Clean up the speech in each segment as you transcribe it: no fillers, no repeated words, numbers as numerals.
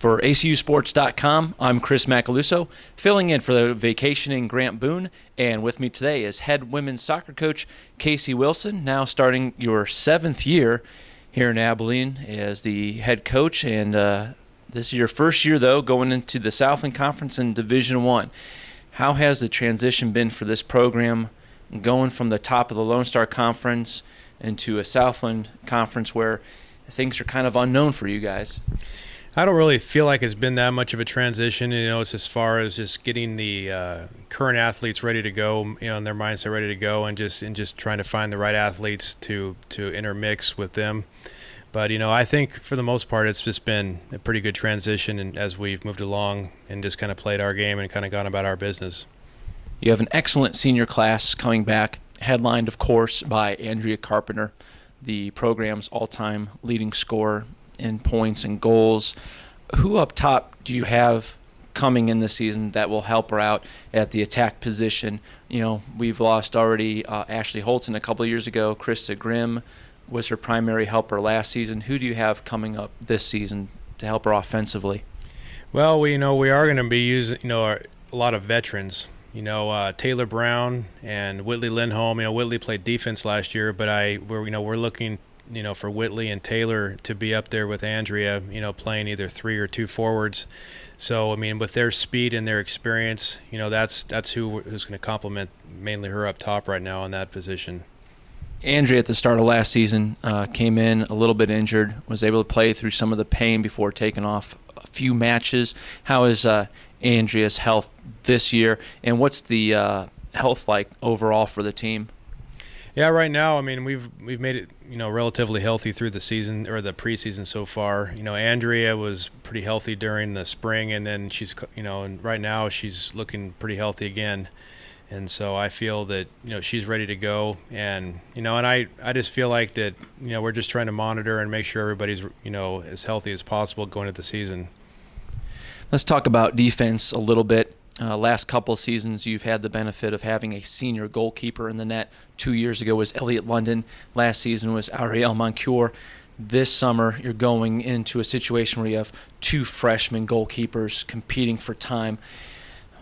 For ACUsports.com, I'm Chris Macaluso, filling in for the vacationing Grant Boone, and with me today is head women's soccer coach Casey Wilson, now starting your 7th year here in Abilene as the head coach, and this is your first year, though, going into the Southland Conference in Division I. How has the transition been for this program, going from the top of the Lone Star Conference into a Southland Conference where things are kind of unknown for you guys? I don't really feel like it's been that much of a transition. It's as far as just getting the current athletes ready to go, and their mindset ready to go, and just trying to find the right athletes to intermix with them. But I think for the most part, it's just been a pretty good transition, and as we've moved along and just kind of played our game and kind of gone about our business. You have an excellent senior class coming back, headlined, of course, by Andrea Carpenter, the program's all-time leading scorer in points and goals. Who up top do you have coming in this season that will help her out at the attack position? We've lost already Ashley Holton a couple of years ago. Krista Grimm was her primary helper last season. Who do you have coming up this season to help her offensively? Well, we are going to be using a lot of veterans. Taylor Brown and Whitley Lindholm. Whitley played defense last year, but we're looking for Whitley and Taylor to be up there with Andrea, playing either 3 or 2 forwards. So, with their speed and their experience, that's who's going to complement mainly her up top right now in that position. Andrea at the start of last season came in a little bit injured, was able to play through some of the pain before taking off a few matches. How is Andrea's health this year, and what's the health like overall for the team? Yeah, right now, we've made it, relatively healthy through the season or the preseason so far. Andrea was pretty healthy during the spring, and then she's, and right now she's looking pretty healthy again. And so I feel that, she's ready to go. And, and I just feel like that, we're just trying to monitor and make sure everybody's, as healthy as possible going into the season. Let's talk about defense a little bit. Last couple of seasons, you've had the benefit of having a senior goalkeeper in the net. 2 years ago was Elliot London. Last season was Ariel Moncure. This summer, you're going into a situation where you have 2 freshman goalkeepers competing for time.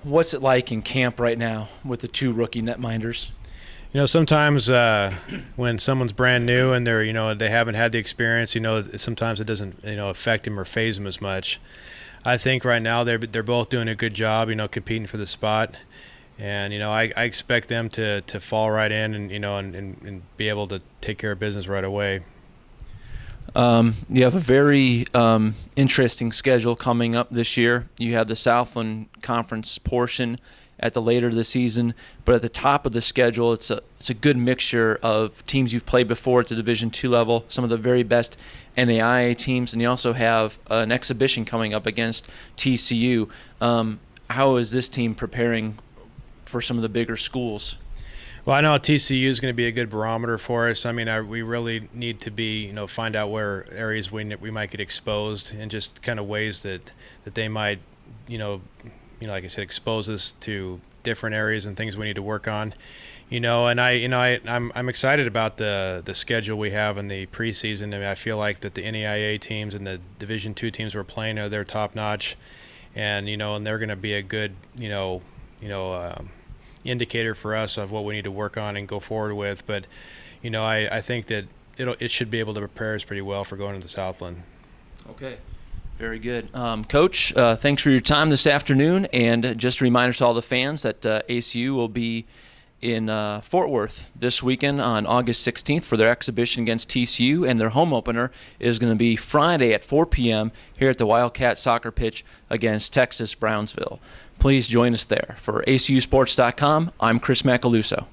What's it like in camp right now with the 2 rookie netminders? Sometimes when someone's brand new and they're, they haven't had the experience, sometimes it doesn't, affect them or phase them as much. I think right now they're both doing a good job, competing for the spot, and I expect them to fall right in and and be able to take care of business right away. You have a very interesting schedule coming up this year. You have the Southland Conference portion at the later of the season, but at the top of the schedule, it's a good mixture of teams you've played before at the Division II level, some of the very best NAIA teams, and you also have an exhibition coming up against TCU. How is this team preparing for some of the bigger schools? Well, I know TCU is going to be a good barometer for us. We really need to be, find out where areas we might get exposed, and just kind of ways that they might, like I said, expose us to different areas and things we need to work on. And I'm excited about the schedule we have in the preseason. I feel like that the NAIA teams and the Division II teams we're playing they're top notch, and and they're going to be a good indicator for us of what we need to work on and go forward with. But I think that it should be able to prepare us pretty well for going into Southland. Okay. Very good. Coach, thanks for your time this afternoon, and just a reminder to all the fans that ACU will be in Fort Worth this weekend on August 16th for their exhibition against TCU, and their home opener is going to be Friday at 4 p.m. here at the Wildcat Soccer Pitch against Texas Brownsville. Please join us there. For ACUsports.com, I'm Chris Macaluso.